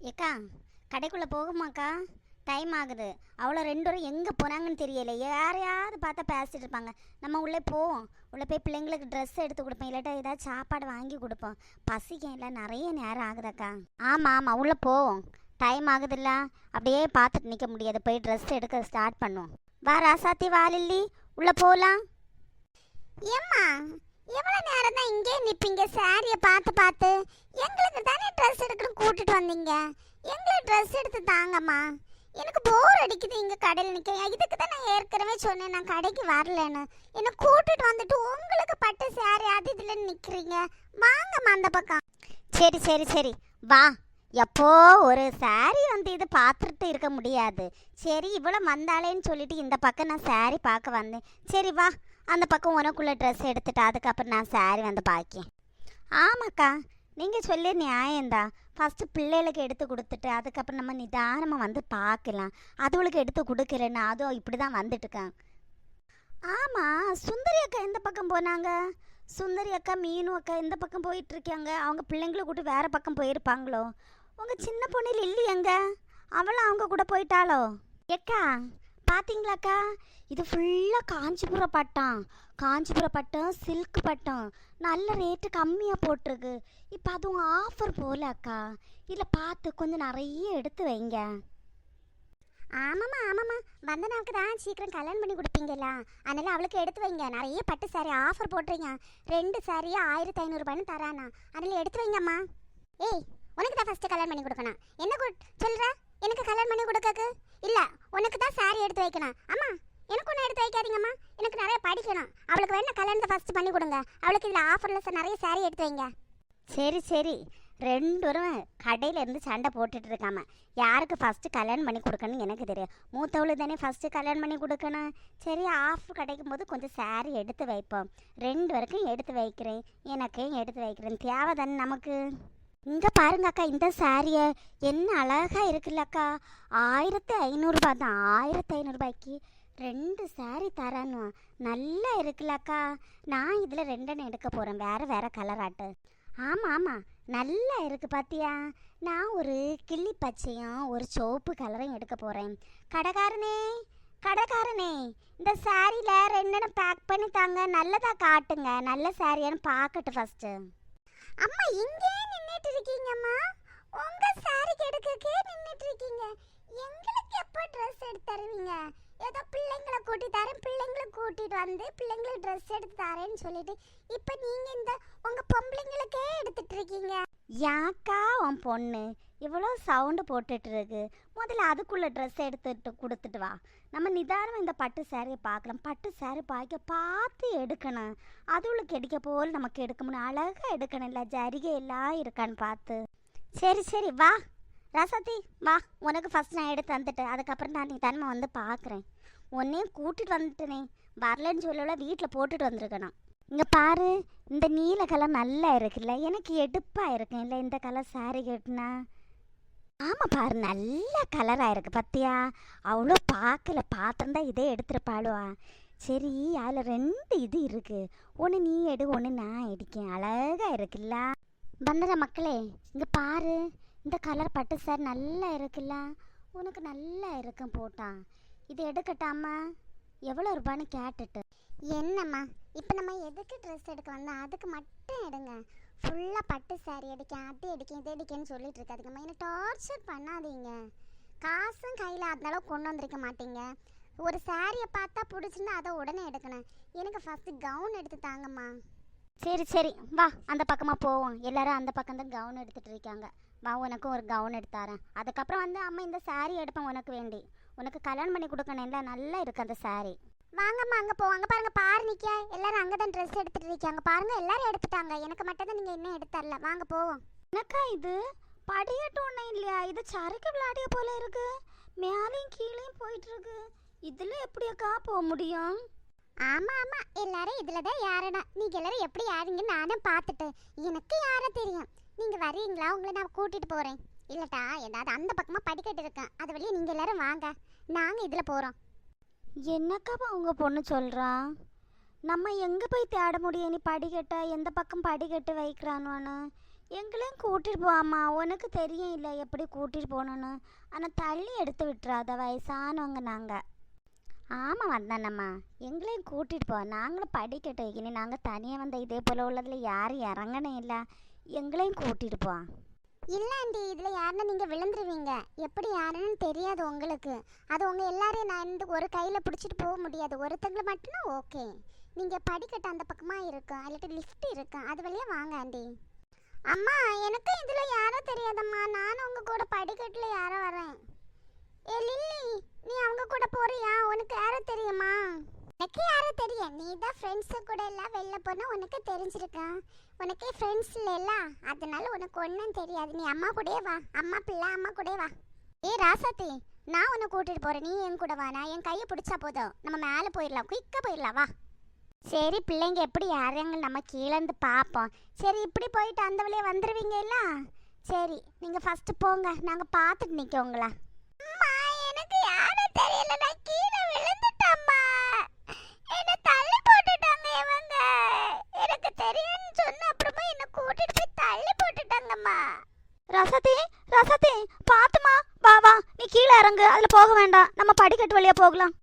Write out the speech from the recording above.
ஏக்கா, கடைக்குள்ளே போகுமாக்கா? டைம் ஆகுது. அவ்வளோ ரெண்டு பேரும் எங்கே போனாங்கன்னு தெரியல. யாரையாவது பார்த்தா பேசிட்டு இருப்பாங்க. நம்ம உள்ளே போவோம். உள்ளே போய் பிள்ளைங்களுக்கு ட்ரெஸ் எடுத்து கொடுப்போம், இல்லாட்டா ஏதாவது சாப்பாடு வாங்கி கொடுப்போம். பசிக்கும் இல்லை, நிறைய நேரம் ஆகுதாக்கா. ஆமாம் ஆமாம், உள்ளே போவோம். டைம் ஆகுதுல்ல, அப்படியே பார்த்துட்டு நிற்க முடியாது. போய் ட்ரெஸ் எடுக்க ஸ்டார்ட் பண்ணுவோம். வா ராசாத்தி, வா லில்லி, உள்ளே போகலாம். ஏம்மா, எவ்வளோ நேரம் தான் இங்கே நிற்பீங்க? சாரியை பார்த்து பார்த்து எங்களுக்கு தானே ட்ரெஸ் எடுக்கணும் கூட்டிட்டு வந்தீங்க. எங்களுக்கு ட்ரெஸ் எடுத்து தாங்கம்மா. எனக்கு போர் அடிக்குது இங்கே கடையில் நிற்க. இதுக்கு தான் நான் ஏற்கனவே சொன்னேன் நான் கடைக்கு வரலன்னு. என்னை கூட்டிட்டு வந்துட்டு உங்களுக்கு பட்டு சாரி அது இதில் நிற்கிறீங்க. வாங்கம்மா அந்த பக்கம். சரி சரி சரி, வா. எப்போ ஒரு சாரி வந்து இது பார்த்துட்டு இருக்க முடியாது. சரி, இவ்வளோ வந்தாலேன்னு சொல்லிட்டு இந்த பக்கம் நான் சாரி பார்க்க வந்தேன். சரி வா, அந்த பக்கம் உனக்குள்ளே ட்ரெஸ் எடுத்துட்டு அதுக்கப்புறம் நான் சாரி வந்து பார்க்கேன். ஆமாக்கா, நீங்கள் சொல்லி நியாயம்தான். ஃபஸ்ட்டு பிள்ளைகளுக்கு எடுத்து கொடுத்துட்டு அதுக்கப்புறம் நம்ம நிதானமாக வந்து பார்க்கலாம். அதுகளுக்கு எடுத்து கொடுக்கலன்னு அதுவும் இப்படி தான் வந்துட்டுருக்கான். ஆமாம், சுந்தரி அக்கா எந்த பக்கம் போனாங்க? சுந்தரி அக்கா மீனு அக்கா எந்த பக்கம் போயிட்டுருக்காங்க? அவங்க பிள்ளைங்களை கூட்டு வேறு பக்கம் போயிருப்பாங்களோ? உங்கள் சின்ன பொண்ணில் இல்லையங்க, அவளும் அவங்க கூட போயிட்டாளோ? ஏக்கா பார்த்தீங்களாக்கா, இது ஃபுல்லாக காஞ்சிபுரம் பட்டம். காஞ்சிபுரம் பட்டம் சில்க் பட்டம் நல்ல ரேட்டு கம்மியாக போட்டிருக்கு. இப்போ அதுவும் ஆஃபர் போல அக்கா. இதில் பார்த்து கொஞ்சம் நிறைய எடுத்து வைங்க. ஆமாம்மா ஆமாம்மா, வந்தனாவுக்கு தான் சீக்கிரம் கல்யாணம் பண்ணி கொடுப்பீங்களா, அதனால் அவளுக்கு எடுத்து வைங்க. நிறைய பட்டு சாரி ஆஃபர் போட்டுறீங்க. 2 சாரியாக 1500 தரானா, அதில் எடுத்து வைங்கம்மா. ஏய், உனக்கு தான் ஃபஸ்ட்டு கல்யாணம் பண்ணி கொடுக்கணும். என்ன சொல்கிற? எனக்கு கல்யாணம் பண்ணி கொடுக்கக்கு இல்லை, உனக்கு தான் சாரி எடுத்து வைக்கணும். அம்மா, எனக்கு ஒன்றும் எடுத்து வைக்காதீங்கம்மா. எனக்கு நிறைய படிக்கணும். அவளுக்கு வேணா கல்யாணத்தை ஃபஸ்ட்டு பண்ணி கொடுங்க. அவளுக்கு இதில் ஆஃபரில் நிறைய சாரி எடுத்து வைங்க. சரி சரி, ரெண்டு பேரும் கடையில் இருந்து சண்டை போட்டுட்டு இருக்காம. யாருக்கு ஃபஸ்ட்டு கல்யாணம் பண்ணி கொடுக்கணும்னு எனக்கு தெரியும். மூத்தவளுக்கு தானே ஃபஸ்ட்டு கல்யாணம் பண்ணி கொடுக்கணும். சரி, ஆஃப் கிடைக்கும் போது கொஞ்சம் சாரி எடுத்து வைப்போம். 2 பேருக்கும் எடுத்து வைக்கிறேன், எனக்கும் எடுத்து வைக்கிறேன். தேவை தானே நமக்கு. இங்கே பாருங்க அக்கா, இந்த சாரியை என்ன அழகாக இருக்குல்லக்கா. 1500 தான். 1500 2 சாரி தரேன்னு நல்லா இருக்குல்லக்கா. நான் இதில் 2 எடுக்க போகிறேன், வேறு வேறு கலர் ஆட்டு. ஆமாம் ஆமாம், நல்லா இருக்குது பார்த்தியா. நான் ஒரு கிள்ளி பச்சையும் ஒரு சிவப்பு கலரையும் எடுக்க போகிறேன். கடைக்காரனே கடைக்காரனே, இந்த சாரியில் 2 பேக் பண்ணி தாங்க. நல்லதாக காட்டுங்க, நல்ல சாரியான்னு பார்க்கட்டு ஃபஸ்ட்டு. அம்மா, இங்கே நின்றுட்டு இருக்கீங்கம்மா. உங்கள் சாரிக்கு எடுக்கக்கே நின்றுட்டு இருக்கீங்க. எங்களுக்கு எப்போ ட்ரெஸ் எடுத்து தருவீங்க? ஏதோ பிள்ளைங்களை கூட்டி தரேன், பிள்ளைங்களை கூட்டிகிட்டு வந்து பிள்ளைங்களுக்கு ட்ரெஸ் எடுத்து தரேன்னு சொல்லிட்டு இப்போ நீங்கள் இந்த உங்கள் பொம்பளைங்களுக்கே எடுத்துட்டு இருக்கீங்க. யாக்கா உன் பொண்ணு இவ்வளோ சவுண்டு போட்டுட்டு இருக்கு? முதல்ல அதுக்குள்ளே ட்ரெஸ் எடுத்துட்டு கொடுத்துட்டு வா. நம்ம நிதானமாக இந்த பட்டு சாரியை பார்க்கலாம். பட்டு சாரி பார்த்து எடுக்கணும். அதுவுளுக்கு எடுக்க போல் நமக்கு எடுக்க முடியும். அழகாக எடுக்கணும், இல்லை ஜரிகை எல்லாம் இருக்கான்னு பார்த்து. சரி சரி, வா ரசதி, வா. உனக்கு ஃபஸ்ட் நான் எடுத்து வந்துட்டேன், அதுக்கப்புறம் நான் நிதானமா வந்து பார்க்குறேன். உன்னையும் கூட்டிகிட்டு வந்துட்டேனே, வரலன்னு சொல்லல, வீட்டில் போட்டுட்டு வந்திருக்கணும். இங்கே பாரு, இந்த நீல கலர் நல்லா இருக்குல்ல, எனக்கு எடுப்பாக இருக்கேன் இல்லை இந்த கலர் சாரி கட்டினா. ஆமாம் பாரு, நல்ல கலராக இருக்குது பார்த்தியா. அவ்வளோ பார்க்கல, பார்த்துருந்தா இதே எடுத்துருப்பாளுவா. சரி, அதில் 2 இது இருக்குது. ஒன்று நீ எடு, ஒன்று நான் எடுக்கேன். அழகாக இருக்குல்ல. வந்துடுற மக்களே, இங்கே பாரு, இந்த கலர் பட்டு சார் நல்லா இருக்குல்ல. உனக்கு நல்லா இருக்கும் போட்டான். இது எடுக்கட்டாமா? எவ்வளோ ரூபான்னு கேட்டுட்டு. என்னம்மா, இப்போ நம்ம எதுக்கு ட்ரெஸ் எடுக்க வந்தோம்? அதுக்கு மட்டும் எடுங்க. ஃபுல்லாக பட்டு சாரி எடுக்கேன், அது எடுக்கேன், இது எடுக்கேன்னு சொல்லிட்டு இருக்காதுங்கம்மா. என்னை டார்ச்சர் பண்ணாதீங்க. காசும் கையில் அதனால கொண்டு வந்திருக்க மாட்டீங்க. ஒரு சாரியை பார்த்தா பிடிச்சிருந்தா அதை உடனே எடுக்கணும். எனக்கு ஃபஸ்ட்டு கவுன் எடுத்து தாங்கம்மா. சரி சரி, வா அந்த பக்கமாக போவோம். எல்லோரும் அந்த பக்கம் தான் கவுன் எடுத்துகிட்டு இருக்காங்க. வா, உனக்கும் ஒரு கவுன் எடுத்தாரேன். அதுக்கப்புறம் வந்து அம்மா இந்த சாரீ எடுப்பேன் உனக்கு வேண்டி. உனக்கு கல்யாணம் பண்ணி கொடுக்கணும்ல, நல்லா இருக்குது அந்த சாரீ. வாங்கம்மா, அங்கே போவாங்க பாருங்க. பாரு நிற்க, எல்லாரும் அங்கே தான் ட்ரெஸ் எடுத்துகிட்டு இருக்காங்க பாருங்க. எல்லாரும் எடுத்துட்டாங்க, எனக்கு மட்டும் தான் நீங்கள் இன்னும் எடுத்தரல. வாங்க போவோம். எனக்கா இது படியட்டும் ஒன்றும் இல்லையா? இது சறுக்கு விளையாடிய போல இருக்கு. மேலேயும் கீழேயும் போயிட்டு இருக்கு. இதில் எப்படியாக்கா போக முடியும்? ஆமாம் ஆமாம், எல்லாரும் இதில் தான் யாரடா. நீங்கள் எல்லாரும் எப்படி யாருங்கன்னு நானும் பார்த்துட்டேன். எனக்கு யாரை தெரியும். நீங்கள் வரீங்களா? உங்களை நான் கூட்டிகிட்டு போகிறேன். இல்லட்டா, ஏதாவது அந்த பக்கமாக படிக்கட்டு இருக்கேன், அது வழியே நீங்கள் எல்லாரும் வாங்க, நாங்கள் இதில் போகிறோம். என்னக்கா உங்கள் பொண்ணு சொல்கிறா? நம்ம எங்கே போய் தேட முடியும்? நீ படிக்கட்ட எந்த பக்கம் படிக்கட்டு வைக்கிறானோன்னு எங்களையும் கூட்டிட்டு போவாம்மா, உனக்கு தெரியும் இல்லை எப்படி கூட்டிட்டு போகணுன்னு. ஆனால் தள்ளி எடுத்து விட்டுறாத, வயசானவங்க நாங்கள். ஆமாம் வந்தானம்மா, எங்களையும் கூட்டிகிட்டு போ, நாங்களும் படிக்கட்டும். இனி நாங்கள் தனியாக வந்த இதே போல் உள்ளதில் யாரும் இறங்கணும் இல்லை, எங்களையும் கூட்டிகிட்டு போ. இல்லை ஆண்டி, இதில் யாருன்னா நீங்கள் விழுந்துருவீங்க, எப்படி யாருன்னு தெரியாது உங்களுக்கு. அது உங்கள் எல்லாரையும் நான் இந்த ஒரு கையில் பிடிச்சிட்டு போக முடியாது, ஒருத்தங்களை மட்டும்னா ஓகே. நீங்கள் படிக்கட்டு அந்த பக்கமாக இருக்கும், இல்லாட்டி லிஃப்ட் இருக்கும், அது வழியாக வாங்க ஆண்டி. அம்மா எனக்கு இதில் யாரும் தெரியாதம்மா, நானும் உங்கள் கூட படிக்கட்டில் யாரும் வரேன். ஏ லில்லி, நீ அவங்க கூட போறியா? உனக்கு யாரும் தெரியுமா? எனக்கு யாரும் தெரியும், நீ தான் ஃப்ரெண்ட்ஸு கூட எல்லாம் வெளில போனால் உனக்கு தெரிஞ்சிருக்கா. உனக்கே ஃப்ரெண்ட்ஸ் இல்லைல்ல, அதனால உனக்கு ஒன்றும் தெரியாது. நீ அம்மா கூடயே வா, அம்மா பிள்ளை அம்மா கூடயே வா. ஏ ராசாத்தி, நான் உன்னை கூட்டிகிட்டு போகிறேன், நீ என் கூட வா. நான் என் கையை பிடிச்சா போதும், நம்ம மேலே போயிடலாம், குயிக்காக போயிடலாம், வா. சரி பிள்ளைங்க எப்படி யாருங்க நம்ம கீழேருந்து பார்ப்போம். சரி இப்படி போயிட்டு அந்த வழியே வந்துடுவீங்கல்ல. சரி நீங்கள் ஃபஸ்ட்டு போங்க, நாங்கள் பார்த்துட்டு நிற்கோங்களா. அம்மா எனக்கு யாரும் தெரியல, நான் கீழே விழுந்துட்டேம்மா, என்ன தள்ளி போட்டுட்டாங்க இவங்க. எனக்கு தெரியும்னு சொன்ன அப்புறமா என்ன கூட்டிட்டு போய் தள்ளி போட்டுட்டாங்கம்மா. ரசதி ரசதி பார்த்துமா, வா வா, நீ கீழே இறங்கு, அதில் போக வேண்டாம், நம்ம படிக்கட்டு வழியாக போகலாம்.